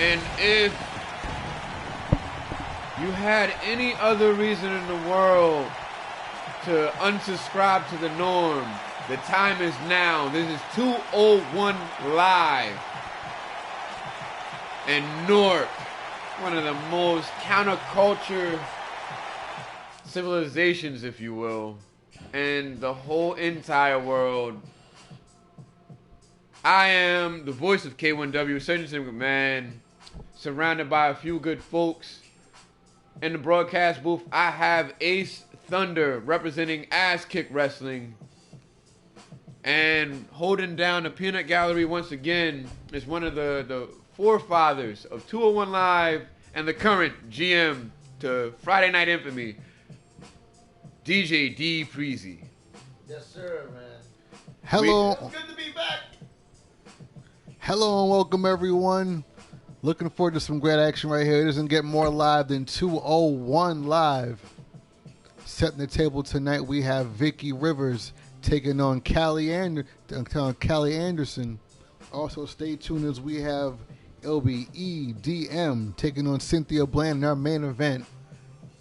And if you had any other reason in the world to unsubscribe to the norm, the time is now. This is 201 Live. And North, one of the most counterculture civilizations, if you will, and the whole entire world. I am the voice of K1W, Surgeon McMahon, surrounded by a few good folks. In the broadcast booth, I have Ace Thunder representing Ass Kick Wrestling. And holding down the peanut gallery once again is one of the forefathers of 201 Live and the current GM to Friday Night Infamy, DJ D. Preezy. Yes, sir, man. Hello. It's good to be back. Hello and welcome, everyone. Looking forward to some great action right here. It doesn't get more live than 201 Live. Setting the table tonight, we have Vicky Rivers taking on CALI Anderson. Also, stay tuned as we have LBEDM taking on Cynthia Bland in our main event.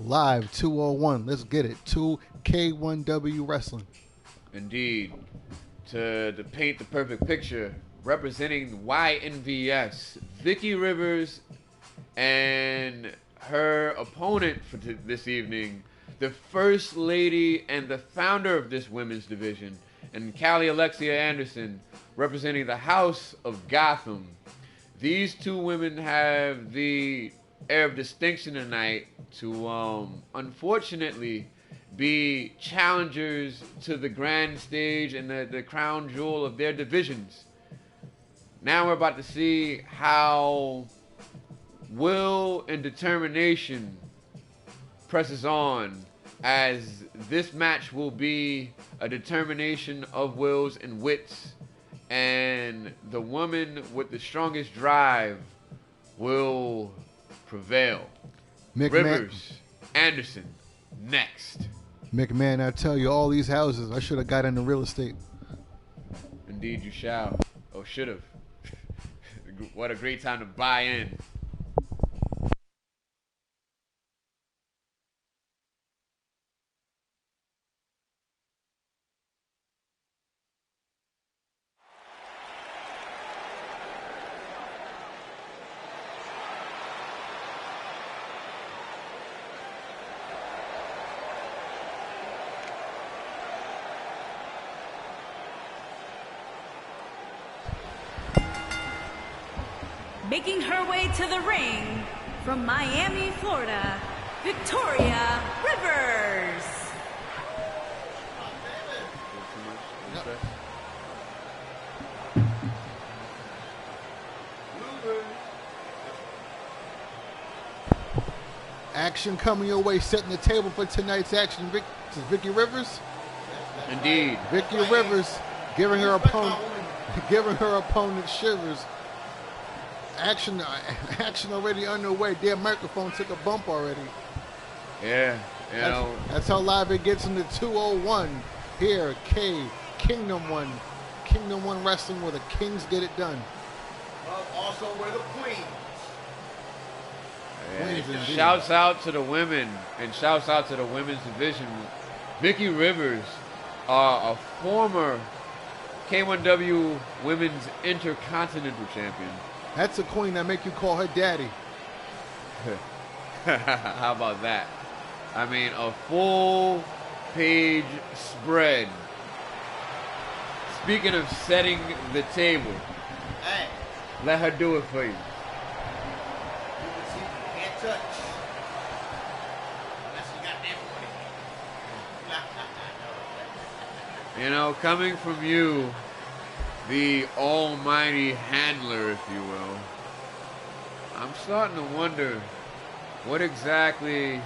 Live 201. Let's get it. 2K1W Wrestling. Indeed. To paint the perfect picture, representing YNVS, Vicky Rivers and her opponent for this evening, the First Lady and the founder of this women's division, and CALI ALEXIA Anderson, representing the House of Gotham. These two women have the air of distinction tonight to, unfortunately, be challengers to the grand stage and the crown jewel of their divisions. Now we're about to see how will and determination presses on, as this match will be a determination of wills and wits, and the woman with the strongest drive will prevail. Rivers, Anderson, next. McMahon, I tell you, all these houses, I should have got into real estate. Indeed you shall. Or should have. What a great time to buy in. Making her way to the ring from Miami, Florida, Victoria Rivers. Action coming your way, setting the table for tonight's action. This is Vicky Rivers. Indeed. Vicky Rivers giving her opponent shivers. Action already underway. Their microphone took a bump already. Yeah, that's how live it gets into 201 here. Kingdom One Wrestling, where the kings get it done. Also, where the queens. Shouts out to the women, and shouts out to the women's division. Vicky Rivers, a former K1W Women's Intercontinental Champion. That's a queen that make you call her daddy. How about that? I mean, a full page spread. Speaking of setting the table, Hey, let her do it for you. you can see you can't touch. Unless you got that money. You know, coming from you, the almighty handler, if you will, I'm starting to wonder what exactly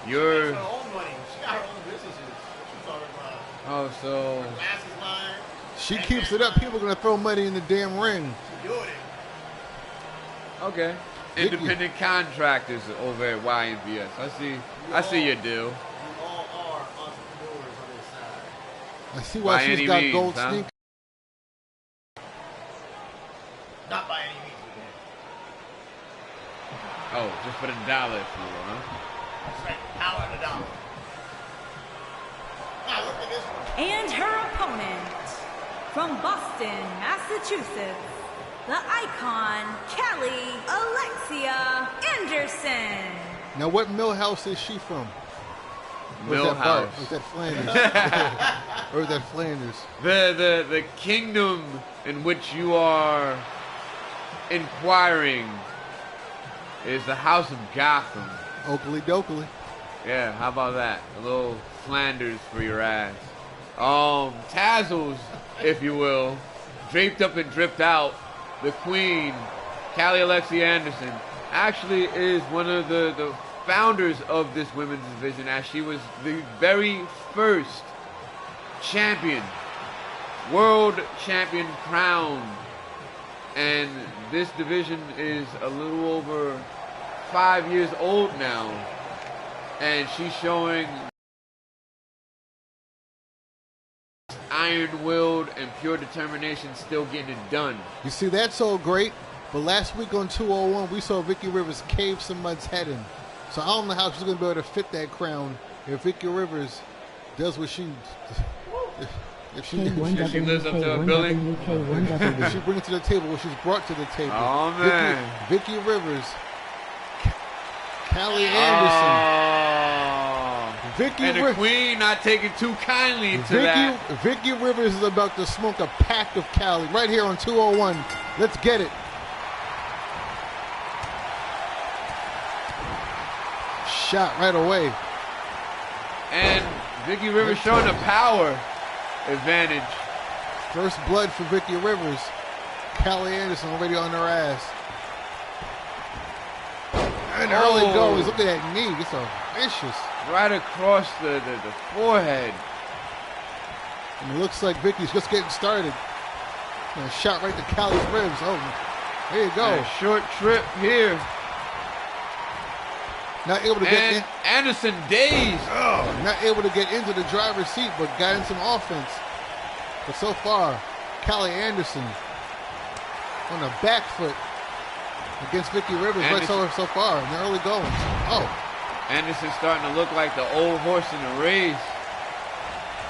your... She got her own money. She got her own businesses. What you talking about? Oh, so... Glasses line. She keeps it up. People are going to throw money in the damn ring. She doing it. Okay. Independent contractors over at YNVS. I see your deal. We all are entrepreneurs on this side. I see why she's got gold sneakers. Not by any means, Oh, just for the dollar, if you will, huh? That's right. Power of the dollar. Now look at this one. And her opponent, from Boston, Massachusetts, the icon, CALI, ALEXIA Anderson. Now, what Millhouse is she from? Or is that Bart? Or is that Flanders? Or is that Flanders? The kingdom in which you are inquiring is the House of Gotham. Oakley dokley. Yeah, how about that? A little Flanders for your ass. Tassels, if you will, draped up and dripped out. The queen, CALI ALEXIA Anderson, actually is one of the founders of this women's division, as she was the very first champion, world champion crowned. And this division is a little over 5 years old now. And she's showing iron-willed and pure determination, still getting it done. You see, that's so great. But last week on 201, we saw Vicky Rivers cave someone's head in. So I don't know how she's going to be able to fit that crown if Vicky Rivers does what she... If she lives up to her billing. If she brings it to the table what she's brought to the table. Oh, man. Vicky Rivers. CALI Anderson. Vicky and the queen not taking too kindly to that. Vicky Rivers is about to smoke a pack of CALI right here on 201. Let's get it. Shot right away. And Vicky Rivers showing a power advantage. First blood for Vicky Rivers. CALI Anderson already on her ass. And early goes. Look at that knee. It's a vicious. Right across the forehead. And it looks like Vicky's just getting started. And a shot right to CALI's ribs. Oh, there you go. And a short trip here. Not able to get in. Anderson dazed. Oh, not able to get into the driver's seat, but got in some offense. But so far, CALI Anderson on the back foot against Vicky Rivers right so far in the early going. Oh. Anderson starting to look like the old horse in the race.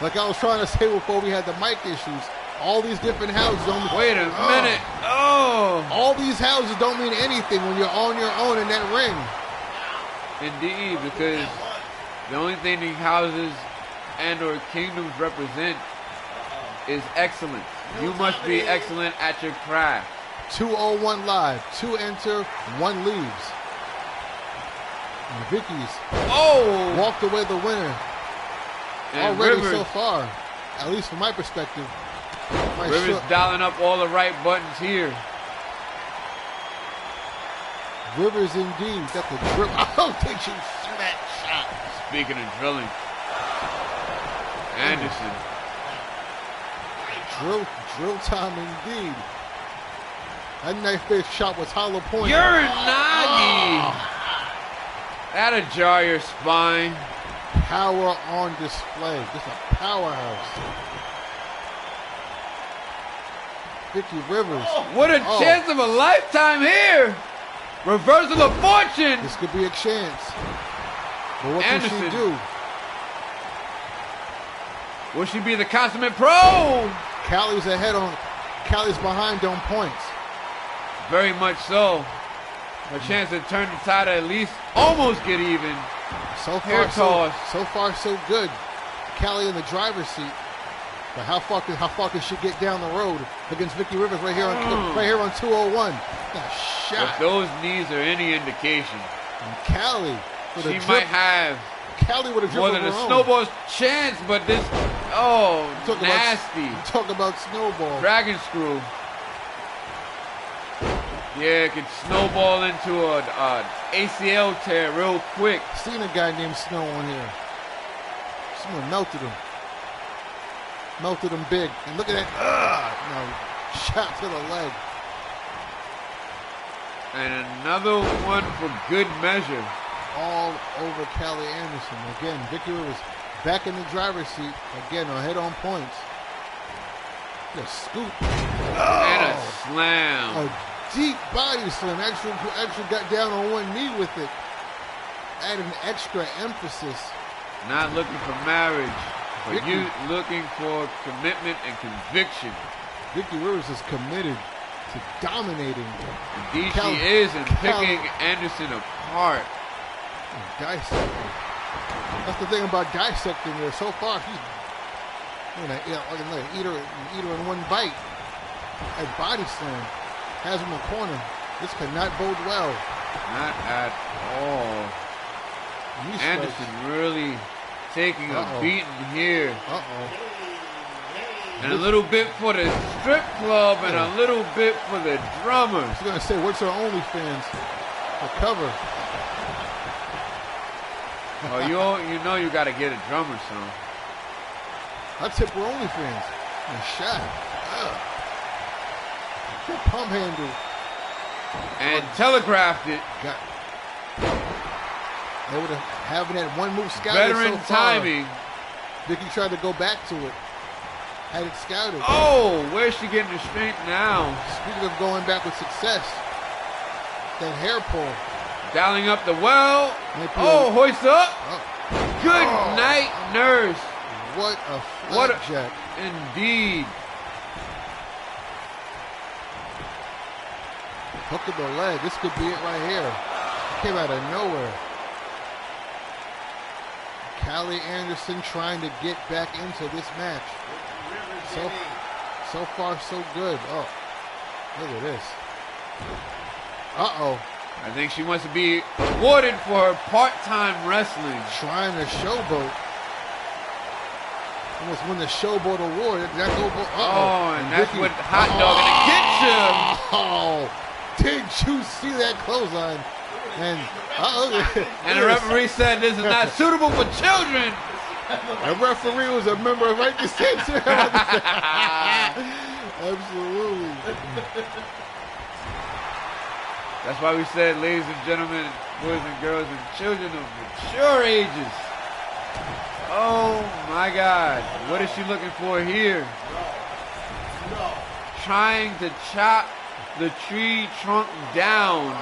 Like I was trying to say before we had the mic issues, all these different houses don't mean... Wait a minute. Oh. All these houses don't mean anything when you're on your own in that ring. Indeed, because the only thing these houses and or kingdoms represent is excellence. You must be excellent at your craft. 201 live. 2 enter, 1 leaves. And Vicky's walked away the winner. And already Rivers, so far, at least from my perspective. Rivers dialing up all the right buttons here. Rivers indeed got the drip. I don't think she threw that shot. Speaking of drilling, Anderson. Drill time indeed. That knife-based shot was hollow point. Uranagi. That'll jar your spine. Power on display. Just a powerhouse. Vicky Rivers. What a chance of a lifetime here. Reversal of fortune. This could be a chance. But what Anderson. can she do? Will she be the consummate pro? CALI's ahead on. CALI's behind on points. Very much so. A chance to turn the tide, at least almost get even. So far, so good. CALI in the driver's seat. But how far can she get down the road against Vicky Rivers right here on 201? That shot. If those knees are any indication, and CALI with she might have CALI with a drip more than a snowball's chance, but this nasty. Talk about snowball. Dragon screw. Yeah, it could snowball into an ACL tear real quick. Seen a guy named Snow on here. Someone melted him. Melted him big. And look at that. Shot to the leg. And another one for good measure. All over CALI Anderson. Again, Vicky was back in the driver's seat. Again, ahead on points. The scoop. And a slam. A deep body slam. Actually got down on one knee with it. Added an extra emphasis. Not looking for marriage, but you looking for commitment and conviction. Vicky Rivers is committed to dominating. Indeed she is, and picking Anderson apart. Dissecting. That's the thing about dissecting her. So far, she's like eat her in one bite. At body slam. Has him in the corner. This cannot bode well. Not at all. Anderson really taking a beating here. And a little bit for the strip club and a little bit for the drummers. I was going to say, what's her OnlyFans for cover? Oh, you know you got to get a drummer song. I tip her OnlyFans. And shot. Good pump handle. And telegraphed it. They would have having that one move scouted. Veteran so far. timing. Vicky tried to go back to it. Had it scouted. Oh, where's she getting the strength now? Speaking of going back with success, that hair pull. Dialing up the well. Oh, hoist up. Good night, nurse. What a flapjack. Indeed. Hook of the leg. This could be it right here. Came out of nowhere. CALI Anderson trying to get back into this match. So far, so good. Oh, look at this. Uh-oh. I think she wants to be awarded for her part-time wrestling. Trying to showboat. Almost win the showboat award. That and that's Vicky, what hot dog gonna get you. Oh, did you see that clothesline? And and the referee said this is not suitable for children. The referee was a member of Right to Censor. Absolutely. That's why we said, ladies and gentlemen, boys and girls and children of mature ages. Oh my God. What is she looking for here? Trying to chop the tree trunk down.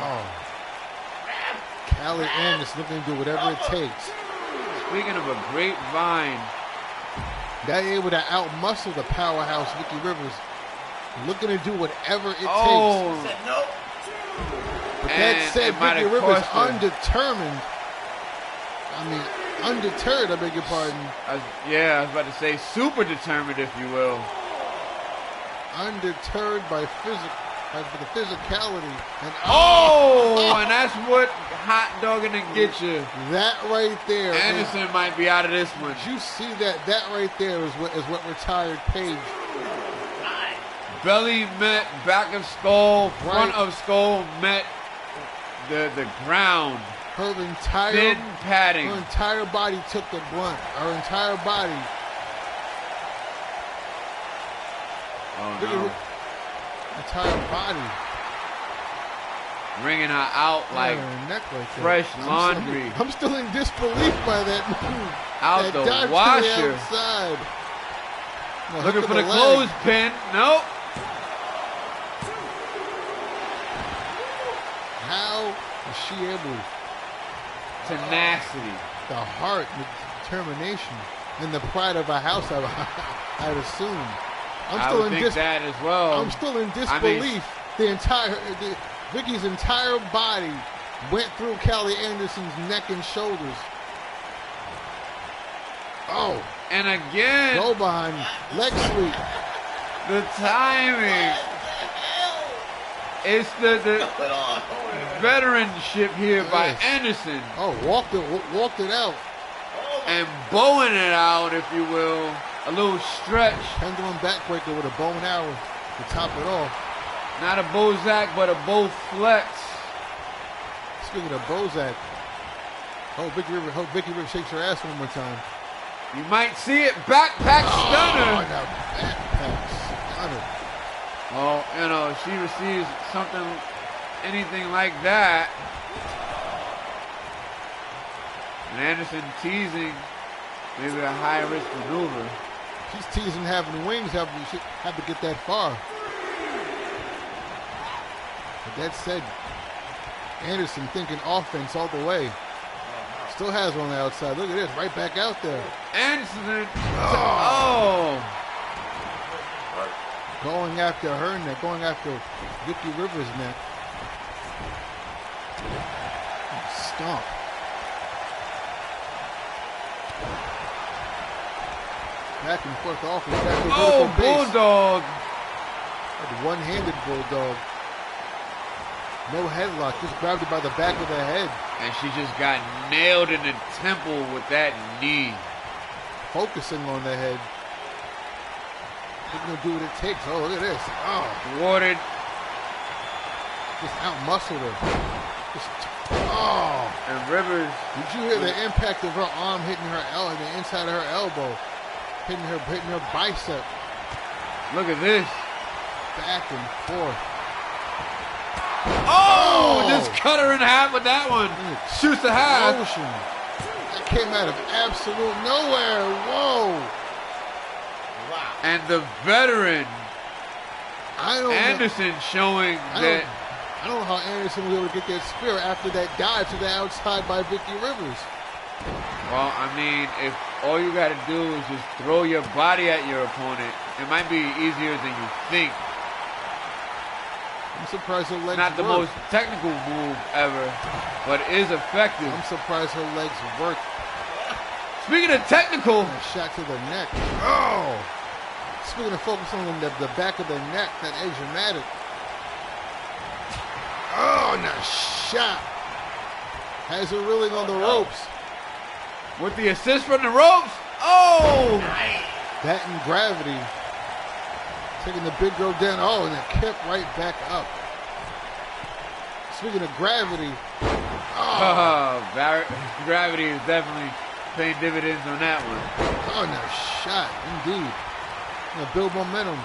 CALI Anderson looking to do whatever it takes. Speaking of a grapevine. They're able to outmuscle the powerhouse Vicky Rivers. Looking to do whatever it takes. Said no. But that said, Vicky Rivers undetermined. I mean, undeterred, I beg your pardon. I was about to say super determined, if you will. Undeterred by the physicality. And and that's what hot dogging to get you. That right there. Anderson might be out of this one. Did you see that? That right there is what retired Paige. Belly met back of skull, front of skull met the ground. Her entire thin padding. Her entire body took the brunt. Her entire body. Oh no. Entire body. Wringing her out like fresh laundry. I'm still in disbelief by that move. Out the washer. Outside. Looking for the clothespin. Nope. How is she able? Tenacity. The heart, the determination, and the pride of a house, I'd assume. I would think that as well. I'm still in disbelief. Vicky's entire body went through CALI Anderson's neck and shoulders. Oh. And again. Go behind. Leg sweep. The timing. It's the veteranship here by Anderson. Oh, walked it out. And bowing it out, if you will. A little stretch. Pendulum backbreaker with a bow and arrow to top it off. Not a Bozak, but a bow flex. Speaking of Bozak, hope Vicky Rivers shakes her ass one more time. You might see it. Backpack stunner. Now backpack stunner. Oh, you know, she receives something, anything like that. And Anderson teasing maybe a high-risk maneuver. She's teasing having wings, have to get that far. That said, Anderson thinking offense all the way. Still has one on the outside. Look at this, right back out there. Anderson. Oh. Going after her neck, going after Vicky Rivers' neck. Stomp. Back and forth offense. Oh, bulldog. One-handed bulldog. No headlock, just grabbed it by the back of the head. And she just got nailed in the temple with that knee. Focusing on the head. She's gonna do what it takes. Oh, look at this. Oh, Thwarted. just out-muscled her. Just, oh. And Rivers. Did you hear the impact of her arm hitting her elbow, the inside of her elbow, hitting her bicep? Look at this. Back and forth. Oh, just cut her in half with that one. Shoots the half. Motion. That came out of absolute nowhere. Whoa. Wow. And the veteran Anderson know. showing that. I don't know how Anderson was able to get that spear after that dive to the outside by Vicky Rivers. Well, I mean, if all you got to do is just throw your body at your opponent, it might be easier than you think. I'm surprised her legs Not the work. most technical move ever, but it is effective. I'm surprised her legs work. Speaking of technical, A shot to the neck. Oh! Speaking of focusing on the back of the neck, that Asiatic. Oh, nice shot. Has her reeling on the ropes. with the assist from the ropes. Oh! That and gravity. Taking the big girl down. Oh, and it kept right back up. Speaking of gravity. Gravity is definitely paying dividends on that one. Oh, nice shot. Indeed. Gonna build momentum.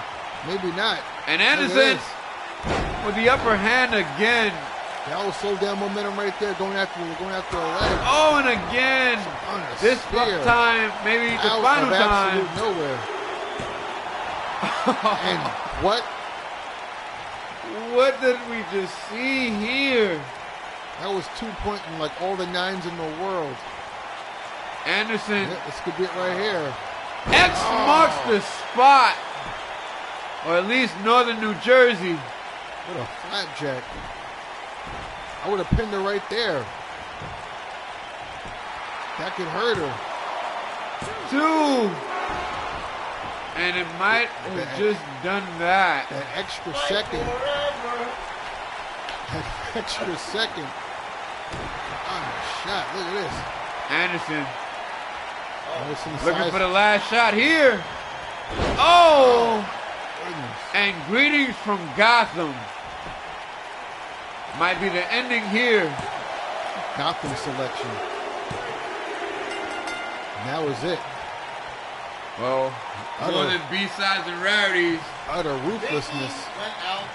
Maybe not. And Anderson with the upper hand again. That will slow down momentum right there, going after a leg. Oh, and again. This time, maybe the Out final of time. absolute nowhere. And what? What did we just see here? That was 2 point and like all the nines in the world. Anderson. Yeah, this could be it right here. X marks the spot. Or at least northern New Jersey. What a flapjack. I would have pinned her right there. That could hurt her. 2. And it might have just done that. That extra second. That extra second. Oh, shot. Look at this. Anderson Anderson looking size- for the last shot here. Oh! Goodness. And greetings from Gotham. Might be the ending here. Gotham selection. And that was it. Well, more than B-sides and rarities. Utter ruthlessness. Went out.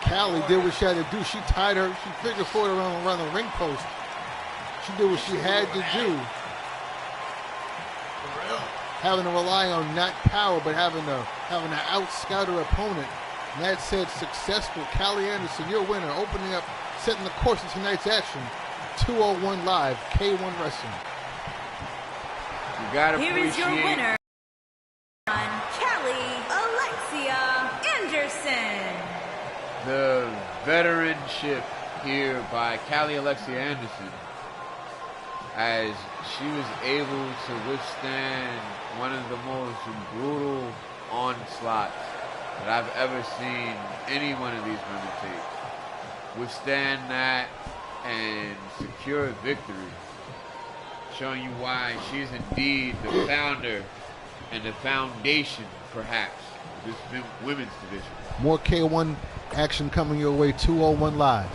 CALI did what she had to do. She tied her. She figured forward around the ring post. She did what she had to do. For real. Having to rely on not power, but having to out-scout her opponent. And that said, successful CALI Anderson, your winner, opening up, setting the course of tonight's action. 201 Live, K1 Wrestling. You gotta Here is your appreciate winner, CALI Alexia Anderson. the veteranship here by CALI Alexia Anderson, as she was able to withstand one of the most brutal onslaughts that I've ever seen any one of these women take. Withstand that and secure a victory, showing you why she's indeed the founder and the foundation, perhaps, of this women's division. More K1 action coming your way, 201 Live.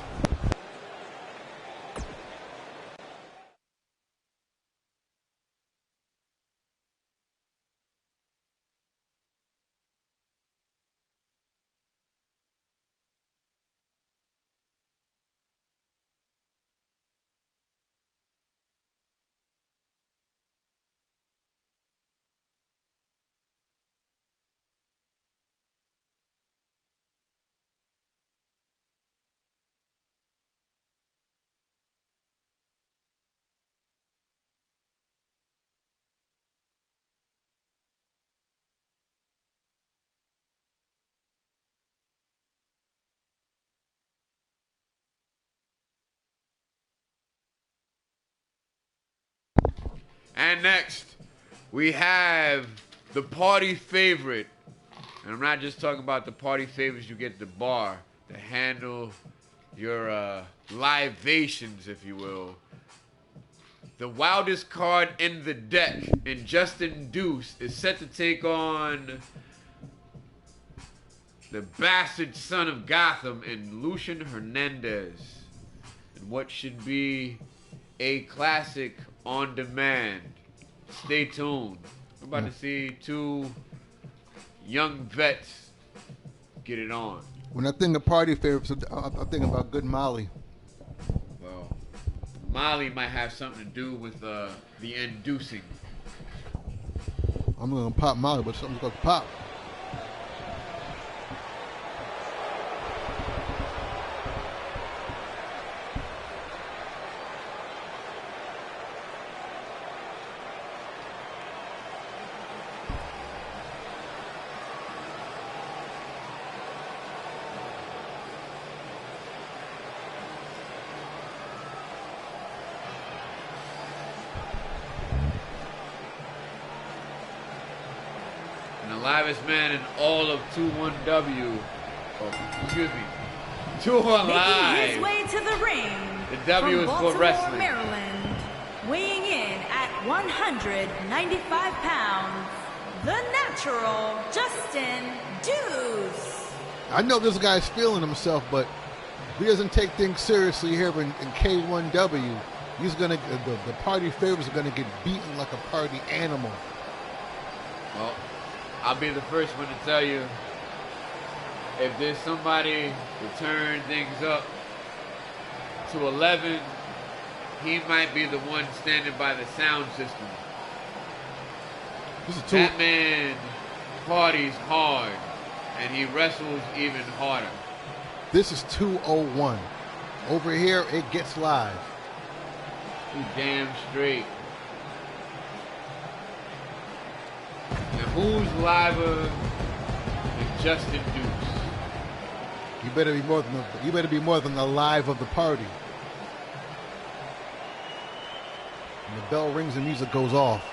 And next, we have the party favorite. And I'm not just talking about the party favorites you get at the bar to handle your libations, if you will. The wildest card in the deck in Justin DEUCE is set to take on the bastard son of Gotham in LUCIEN Hernandez. And what should be a classic on demand. Stay tuned. We're about to see two young vets get it on. When I think of party favorites, I think about Good Molly. Well, Molly might have something to do with the inducing. I'm going to pop Molly, but something's going to pop. The livest man in all of 21W, excuse me, 21 Making Live. his way to the ring. The W from is Baltimore, for wrestling. Maryland, weighing in at 195 pounds, the natural Justin DEUCE. I know this guy's feeling himself, but if he doesn't take things seriously here in K1W, he's gonna the party favorites are gonna get beaten like a party animal. Well, I'll be the first one to tell you, if there's somebody to turn things up to 11, he might be the one standing by the sound system. That man parties hard, and he wrestles even harder. This is 201. Over here, it gets live. You damn straight. Now who's liver than Justin DEUCE? You better be more than the live of the party. And the bell rings and music goes off.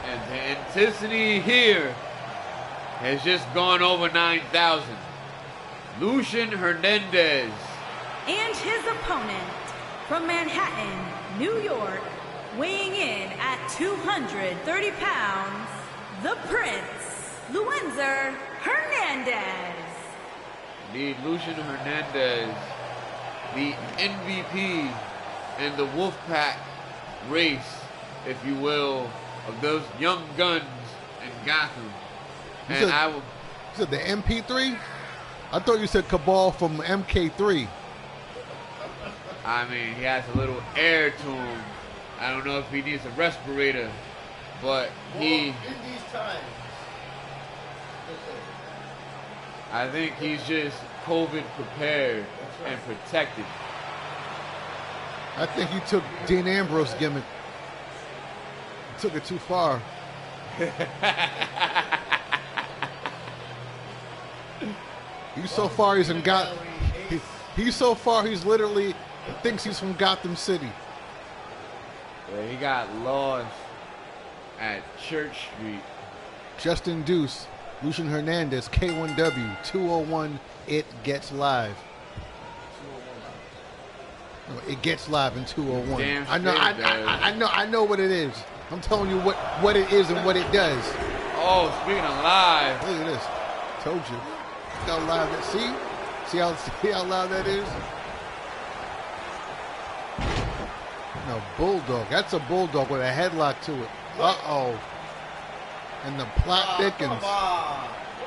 And the intensity here has just gone over 9,000. LUCIEN Hernandez. And his opponent from Manhattan, New York, weighing in at 230 pounds, the Prince, LUCIEN Hernandez. Indeed, LUCIEN Hernandez, the MVP in the Wolfpack race, if you will, of those young guns in Gotham. You And said, you said the MP3? I thought you said Cabal from MK3. I mean, he has a little air to him. I don't know if he needs a respirator, but in these times, I think he's just COVID prepared and protected. I think you took Dean Ambrose gimmick. You took it too far. He's so far he's in Gotham. He's so far he's literally thinks he's from Gotham City. Yeah, he got lost at Church Street. Justin DEUCE, LUCIEN Hernandez, K1W, 201. It gets live. No, it gets live in 201. Damn I know what it is. I'm telling you what it is and what it does. Oh, speaking of live, Look at this. Told you. Look how live that. See how loud that is? No, bulldog. That's a bulldog with a headlock to it. Uh-oh. And the plot thickens.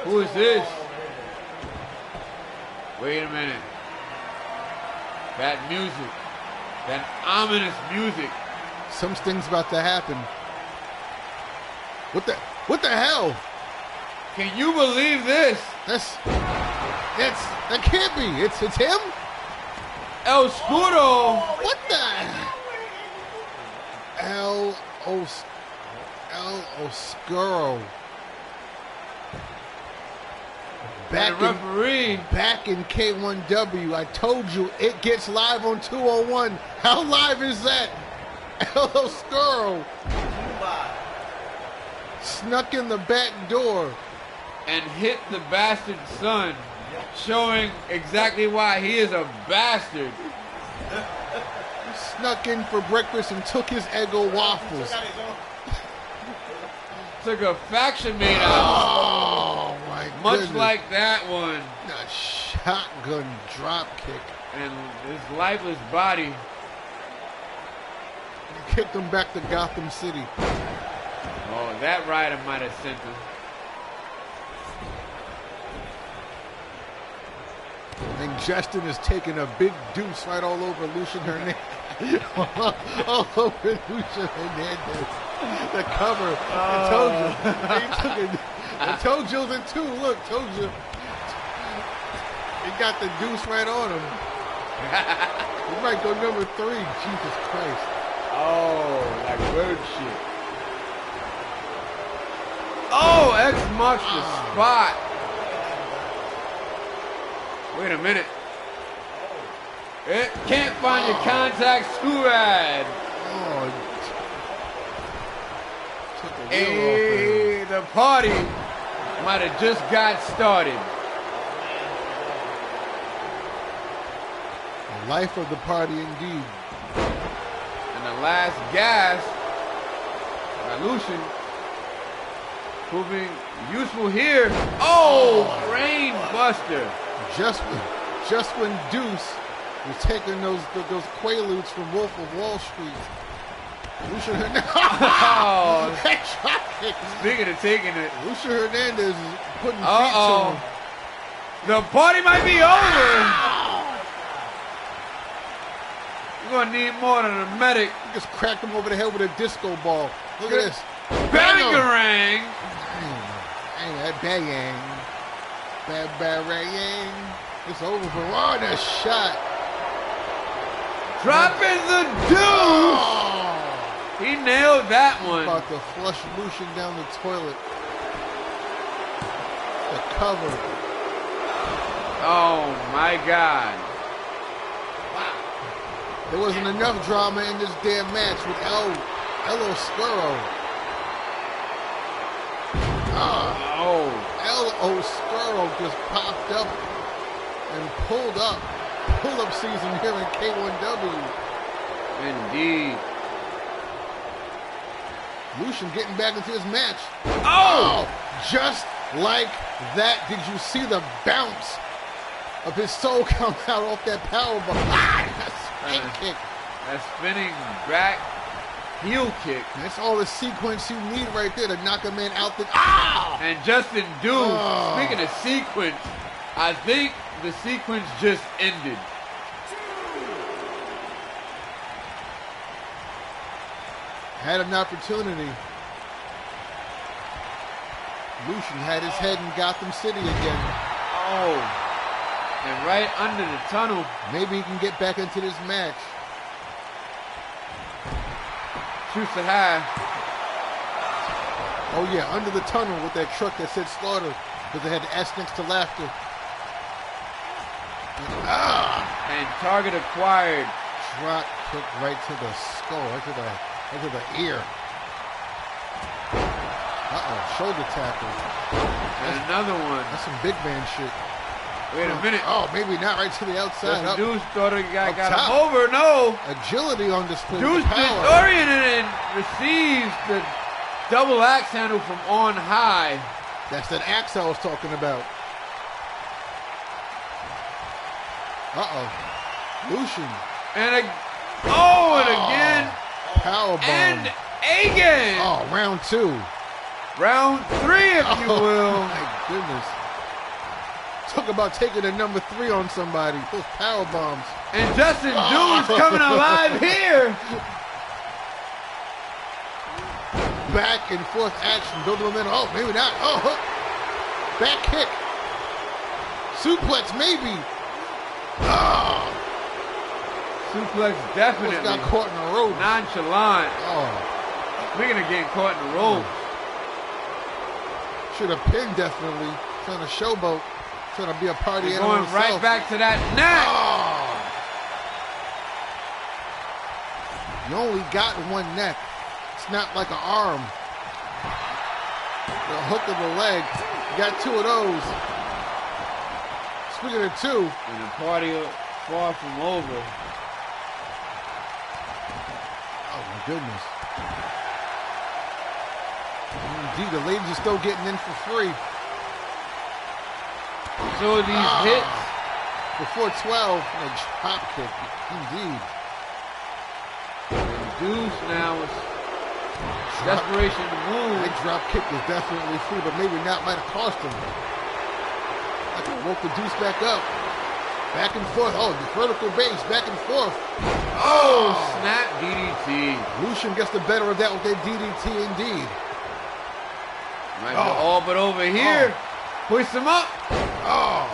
who is this? Wait a minute. That music, that ominous music. Something's about to happen. What the hell? Can you believe this? That can't be. It's him? El Scuro. What the? Oscuro. Referee. Back in K1W. I told you it gets live on 201. How live is that? El Oscuro snuck in the back door and hit the bastard son, showing exactly why he is a bastard. Snuck in for breakfast and took his Eggo waffles. Took a faction made out. Oh my Much goodness. like that one. A shotgun drop kick. And his lifeless body. Kicked him back to Gotham City. Oh, that rider might have sent him. And Justin is taking a big deuce right all over Lucien Hernandez. all over Lucien Hernandez. The cover. I told you. He took it. I told you it was in two. Look, told you. He got the deuce right on him. He might go number 3. Jesus Christ. Oh, like bird shit. Oh, X marks the spot. Wait a minute. It can't find your contacts too bad. Hey, the party might have just got started. The life of the party indeed. And the last gas by Lucien proving useful here. Oh, brain buster. Just when Deuce was taking those Quaaludes from Wolf of Wall Street. Lucien Hernandez. Oh. Speaking of taking it. Lucien Hernandez is putting feet to him. The party might be over. You're going to need more than a medic. He just cracked him over the head with a disco ball. Look at this. Bangarang. Ain't that bang. Bang. It's over for Ron. A shot. Dropping the deuce. He nailed that one. About to flush Lucien down the toilet. The cover. Oh my God. There wasn't enough drama in this damn match with El Oscuro. El Oscuro just popped up and pulled up season here in K1W. Indeed. Lucien getting back into his match. Oh! Just like that. Did you see the bounce of his soul come out off that powerbomb? That's kick. That spinning back heel kick. That's all the sequence you need right there to knock a man out the... And Justin Deuce, speaking of sequence, I think the sequence just ended. Had an opportunity. Lucien had his head in Gotham City again. Oh. And right under the tunnel. Maybe he can get back into this match. Shoots the high. Oh yeah, under the tunnel with that truck that said Slaughter, because they had the S next to laughter. And target acquired. Drop kick right to the skull, right to the ear. Shoulder tackle. And another one. That's some big man shit. Wait a minute. Oh, maybe not right to the outside. Deuce thought the guy got top. him over. No. Agility on display. Deuce disoriented and receives the double axe handle from on high. That's that axe I was talking about. Lucien. And again. Powerbomb. And again. Oh, round 2. Round 3, if you will. My goodness. Talk about taking a number 3 on somebody. Those power bombs. And Justin Deuce coming alive here. Back and forth action. Building momentum. Oh, maybe not. Oh, hook. Back kick. Suplex, maybe. Suplex definitely. Almost got caught in the rope. Nonchalant. Oh. Speaking of getting caught in the rope. Should have pinned definitely. Trying to showboat. Trying to be a party He's animal going right himself. back to that neck. Oh. You only got one neck. It's not like an arm. The hook of the leg. You got two of those. Speaking of two. And the party far from over. Oh my goodness. Indeed, the ladies are still getting in for free. So these hits. Before 12, a drop kick. Indeed. And DEUCE now is desperation to move. That drop kick was definitely free, but maybe not might have cost him. I can woke the DEUCE back up. Back and forth. Oh, the vertical base. Back and forth. Oh, snap DDT. LUCIEN gets the better of that with that DDT indeed. Might be all but over here. Push him up. Oh.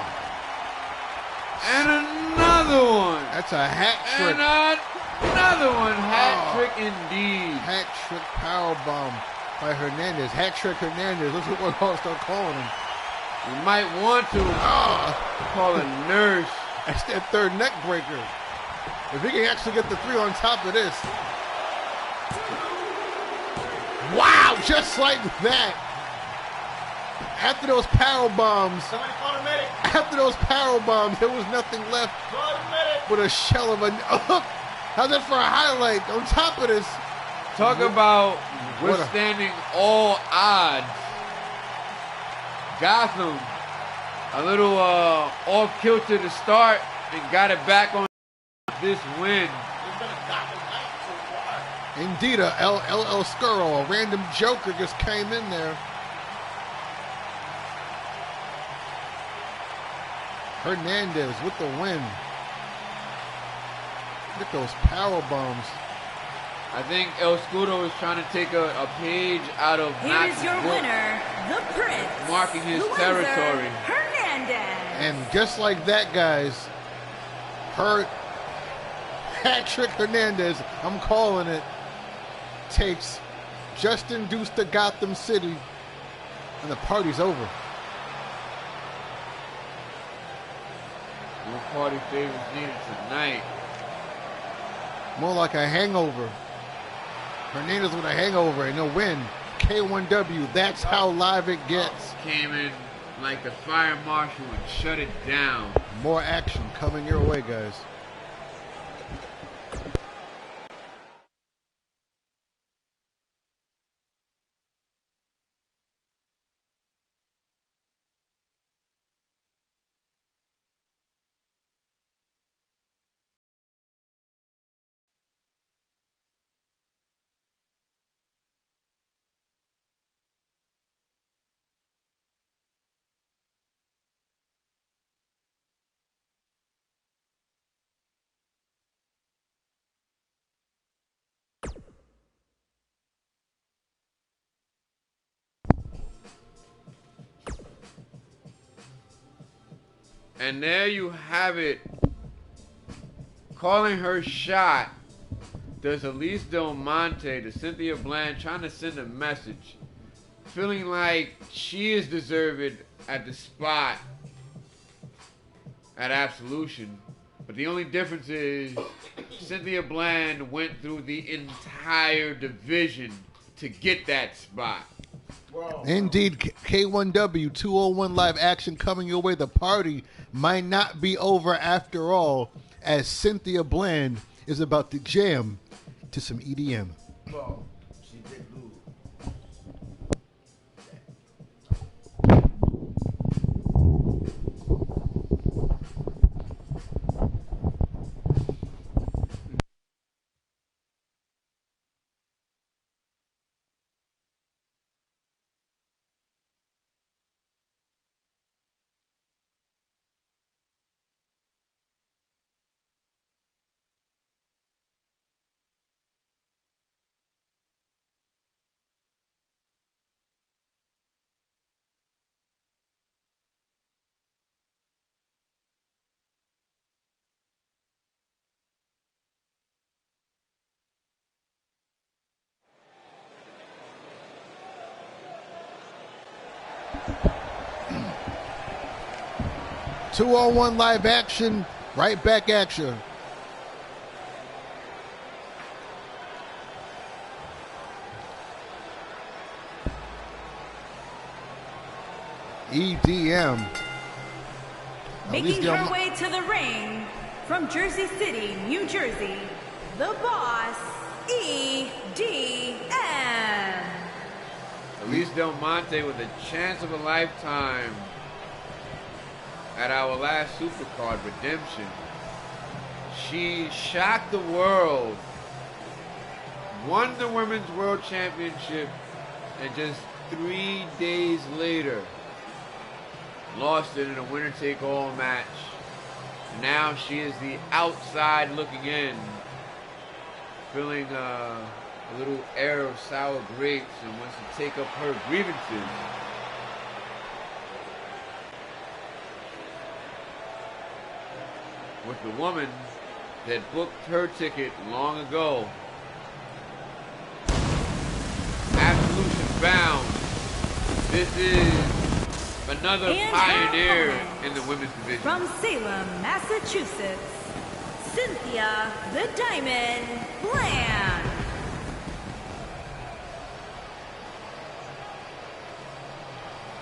And another one. That's a hat trick. And another one. Hat trick indeed. Hat trick powerbomb by Hernandez. Hat trick Hernandez. Look at what I'll start calling him. You might want to call a nurse. That's that third neck breaker. If he can actually get the three on top of this. Wow, just like that. After those power bombs, Somebody call a medic. after those power bombs, there was nothing left Call a medic. but a shell of a. How's that for a highlight? On top of this, Talk about What a- withstanding all odds. Gotham, a little off kilter to start and got it back on this win. It's been a Gotham night so far. indeed, a LL Skrull, a random joker just came in there. Hernandez with the win. Look at those power bombs. I think El Scudo is trying to take a page out of Here Knox's is your book, winner, the Prince. marking his Luenzer territory. Hernandez. And just like that, guys, her hat trick Hernandez, I'm calling it, takes Justin DEUCE to Gotham City, and the party's over. No party favors needed tonight. More like a hangover. Hernandez with a hangover and a win. K1W, that's how live it gets. Came in like the fire marshal and shut it down. More action coming your way, guys. And there you have it. Calling her shot. There's ELYSE Del Monte to Cynthia Bland trying to send a message. Feeling like she is deserved at the spot at Absolution. But the only difference is Cynthia Bland went through the entire division to get that spot. Indeed, K1W 201 live action coming your way. The party might not be over after all, as Cynthia Bland is about to jam to some EDM. Well, she did lose. 2-on-1 live action. Right back at you. EDM. Making her way to the ring from Jersey City, New Jersey, the boss, EDM. Elise Del Monte with a chance of a lifetime at our last Supercard redemption. She shocked the world, won the Women's World Championship, and just 3 days later, lost it in a winner-take-all match. Now she is the outside looking in, feeling a little air of sour grapes and wants to take up her grievances. With the woman that booked her ticket long ago. Absolution bound. This is another And pioneer her in the women's division. From Salem, Massachusetts, Cynthia the Diamond Bland.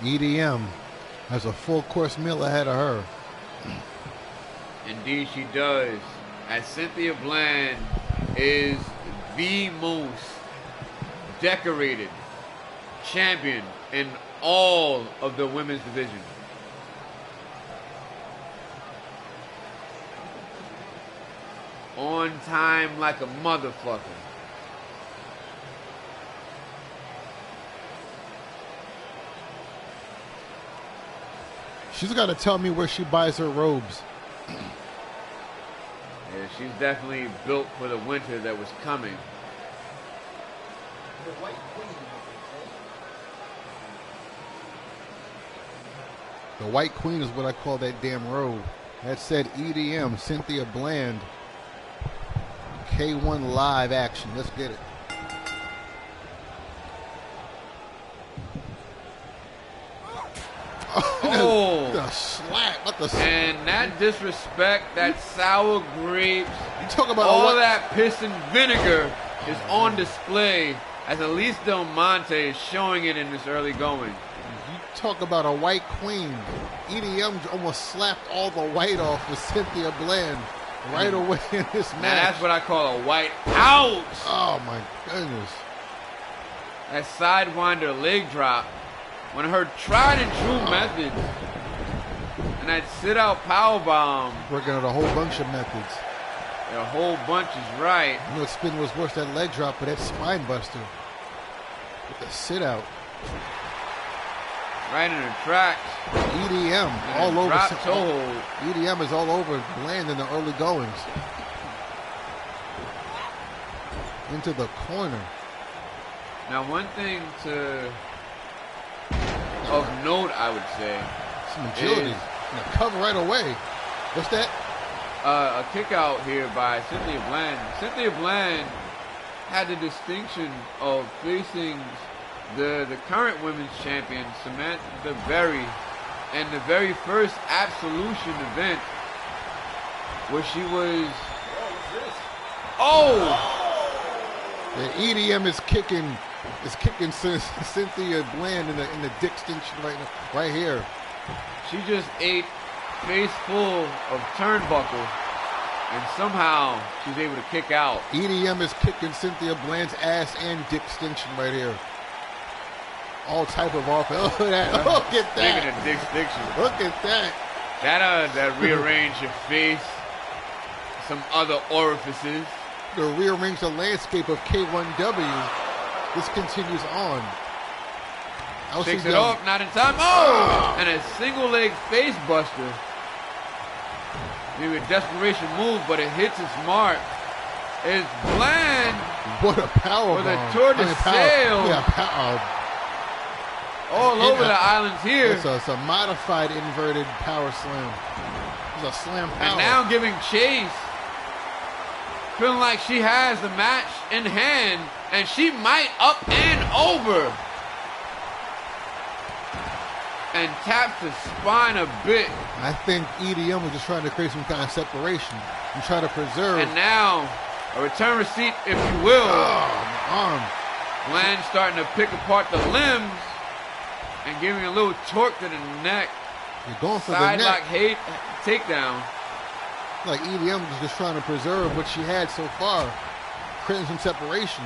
EDM has a full course meal ahead of her. Indeed she does. As Cynthia Bland is the most decorated champion in all of the women's division. On time like a motherfucker. She's got to tell me where she buys her robes. Yeah, she's definitely built for the winter that was coming. The White Queen. The White Queen is what I call that damn robe. That said EDM, Cynthia Bland. K1 live action. Let's get it. Oh, The slap. What the and that disrespect, that sour grapes, You talk about all that piss and vinegar is on display as Elise Del Monte is showing it in this early going. You talk about a white queen. EDM almost slapped all the white off with Cynthia Bland right away in this match. Now that's what I call a white out. Oh my goodness. That sidewinder leg drop, one of her tried and true methods, and that sit out power bomb. Working on a whole bunch of methods. A whole bunch is right. You know, spin was worse, that leg drop, but that spine buster. With the sit out. Right in her tracks. EDM And all a over. drop toe hold. EDM is all over Bland in the early goings. Into the corner. Now one thing of note, I would say, Some agility. is And a cover right away. What's that? a kick out here by Cynthia Bland. Cynthia Bland had the distinction of facing the current women's champion, Samantha Berry, in the very first Absolution event where she was... Oh! The EDM is kicking Cynthia Bland in the dick distinction right here. She just ate face full of turnbuckle, and somehow she's able to kick out. EDM is kicking Cynthia Bland's ass and dick distinction right here. All type of offense. Look at that. Look at Speaking that. of dick stiction, Look at that. that rearrange your face, some other orifices. To rearrange the landscape of K1W. This continues on. Takes it off, not in time. Oh! And a single leg face buster. Maybe a desperation move, but it hits its mark. It's Bland What a power with bomb. a tour de sail Yeah, all over the islands here. it's a modified inverted power slam. It's a slam power. And now giving chase. Feeling like she has the match in hand, and she might up and over. and taps the spine a bit. I think EDM was just trying to create some kind of separation and try to preserve. And now, a return receipt, if you will. Oh, arm. Bland starting to pick apart the limbs and giving a little torque to the neck. You're going for Side the neck. lock takedown. Like EDM was just trying to preserve what she had so far, creating some separation.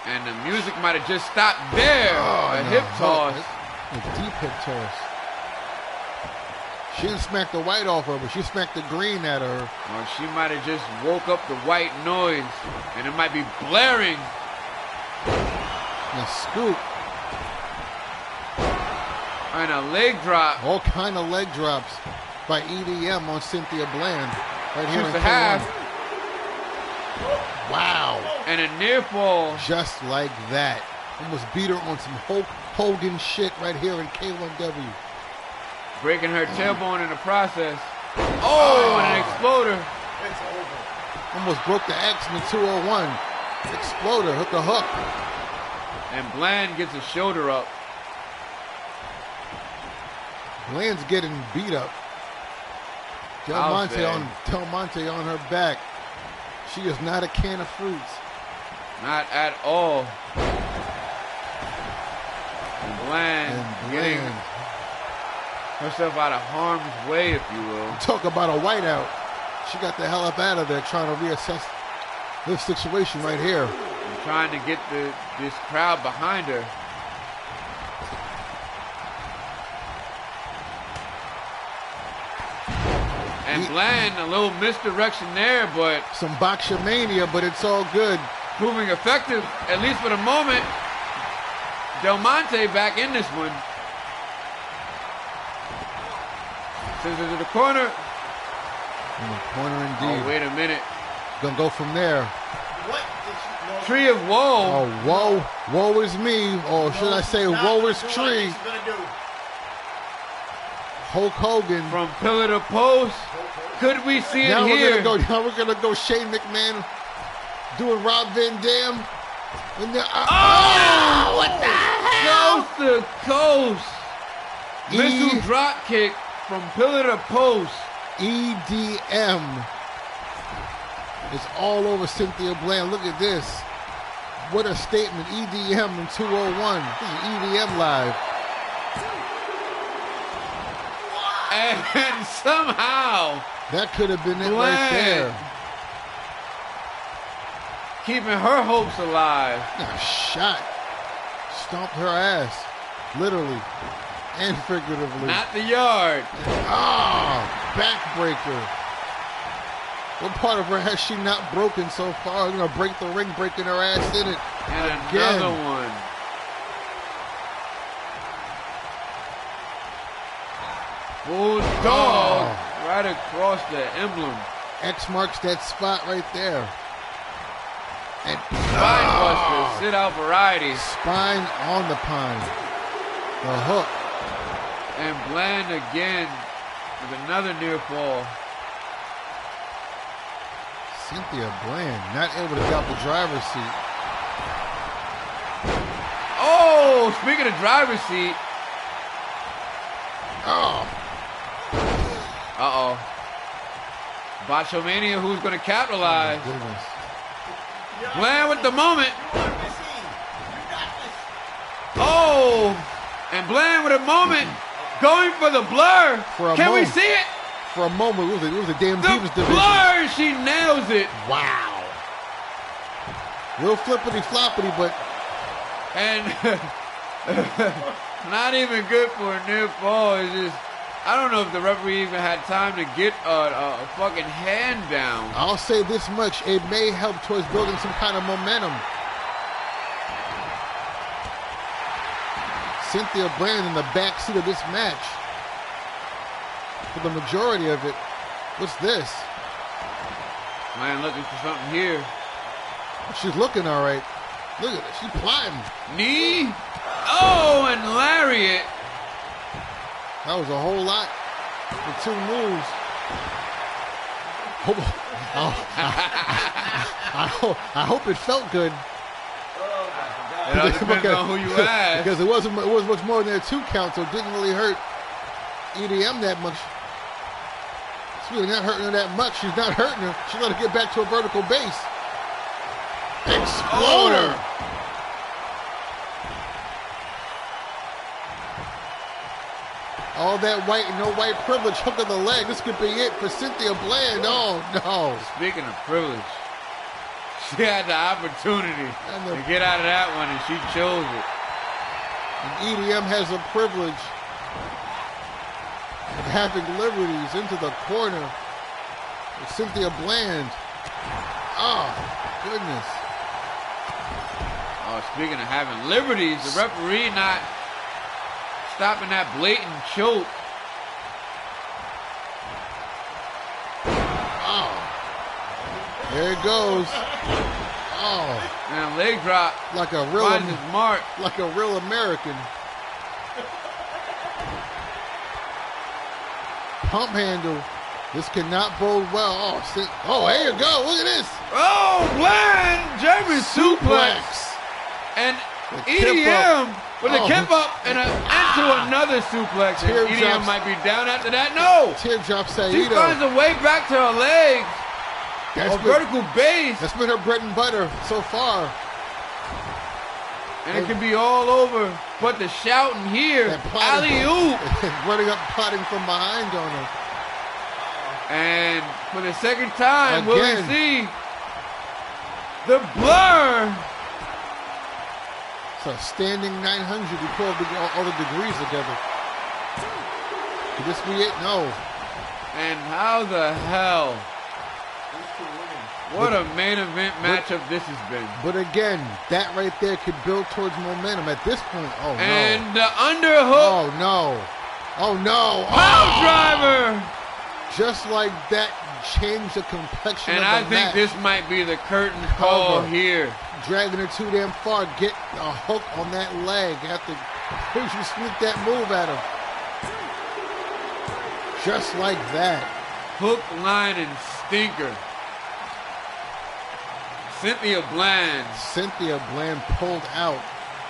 And the music might have just stopped there. Oh, a hip toss. A deep hip toss. She didn't smack the white off her, but she smacked the green at her. Or she might have just woke up the white noise, and it might be blaring. And a scoop. And a leg drop. All kind of leg drops by EDM on Cynthia Bland. Right here in the K1. half. Wow. And a near fall. Just like that. Almost beat her on some Hulk Hogan shit right here in K1W. Breaking her tailbone in the process. Oh, and an exploder. It's over. Almost broke the X in the 201. Exploder, hook a hook. And Bland gets a shoulder up. Bland's getting beat up. Del Monte on her back. She is not a can of fruits. Not at all. And Bland getting herself out of harm's way, if you will. Talk about a whiteout. She got the hell up out of there trying to reassess this situation right here. And trying to get this crowd behind her. And Bland, a little misdirection there, but some Boxer-mania, but it's all good. Proving effective, at least for the moment. Del Monte back in this one. Sends her to the corner. In the corner indeed. Oh, wait a minute. Gonna go from there. What did she know? Tree of woe. Oh, woe is me, or should I say, woe is tree. Hulk Hogan. From pillar to post. Could we see it now here? Now we're gonna go Shane McMahon doing Rob Van Dam. And then, what the hell? Coast to coast. Missile drop kick from pillar to post. EDM. It's all over Cynthia Bland. Look at this. What a statement. EDM in 201. This is EDM live. And somehow that could have been it right there. Keeping her hopes alive. Got shot. Stomped her ass. Literally and figuratively. Not the yard. Backbreaker. What part of her has she not broken so far? Gonna break the ring, breaking her ass in it. And again. Another one. Bulldog right across the emblem. X marks that spot right there. And Spinebuster, sit out variety. Spine on the pine. The hook. And Bland again with another near fall. Cynthia Bland not able to get out the driver's seat. Oh, speaking of driver's seat. Uh-oh. Botchamania, who's going to capitalize? Oh, goodness. Bland with the moment. Oh, and Bland with a moment. Going for the blur. Can we see it? For a moment, it was a damn Divas division. Blur, she nails it. Wow. Real flippity-floppity, but... And not even good for a near fall. It's just... I don't know if the referee even had time to get a fucking hand down. I'll say this much. It may help towards building some kind of momentum. Cynthia Bland in the backseat of this match. For the majority of it. What's this? Man, looking for something here. She's looking all right. Look at it. She's plotting. Knee. Oh, and lariat. That was a whole lot for two moves. I hope it felt good. Oh my God. It all depends on who you ask. Because it was much more than a 2 count, so it didn't really hurt EDM that much. It's really not hurting her that much. She's not hurting her. She let her get back to a vertical base. Exploder! Oh. All that white and no white privilege. Hook of the leg. This could be it for Cynthia Bland. Oh, no. Speaking of privilege, she had the opportunity to get out of that one, and she chose it. And EDM has the privilege of having liberties into the corner with Cynthia Bland. Oh, goodness. Oh, speaking of having liberties, the referee not stopping that blatant choke. Oh. There it goes. Oh. And leg drop. Like a real finds his mark. Like a real American. Pump handle. This cannot bode well. Oh, there you go. Look at this. Oh, Bland German suplex. And EDM with a kip up and into another suplex. And EDM might be down after that. No. Teardrop Saito. She finds a way back to her legs. A vertical base. That's been her bread and butter so far. And it can be all over. But the shouting here, alley-oop. Running up, plotting from behind on her. And for the second time, will we see the blur? So standing 900, we pull all the degrees together. Could this be it? No. And how the hell? What a main event matchup this has been. But again, that right there could build towards momentum at this point. Oh, no. And the underhook. Oh, no. Oh, no. Power driver. Just like that changed the complexion of the match. And I think this might be the curtain call here. Dragging her too damn far. Get a hook on that leg. After you sneak that move at him. Just like that. Hook, line, and stinker. Cynthia Bland. Cynthia Bland pulled out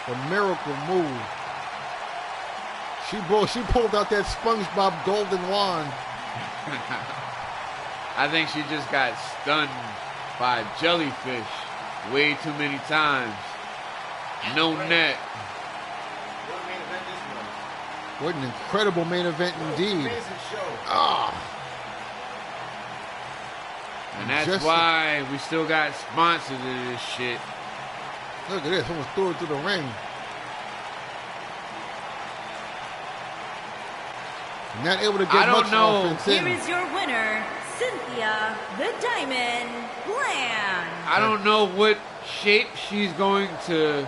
the miracle move. She pulled out that SpongeBob golden wand. I think she just got stunned by a jellyfish way too many times. No net. What an incredible main event indeed. Ah. And that's why we still got sponsors of this shit. Look at this. Someone threw it through the ring. Not able to get much offense in. Here is your winner, Cynthia the Diamond Bland. I don't know what shape she's going to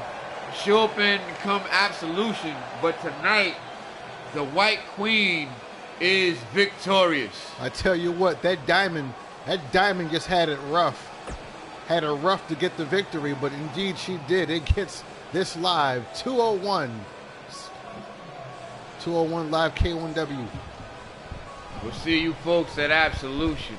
show up in come Absolution, but tonight, the White Queen is victorious. I tell you what, that diamond just had it rough. Had her rough to get the victory, but indeed she did. It gets this live, 201. 201 live K1W. We'll see you folks at Absolution.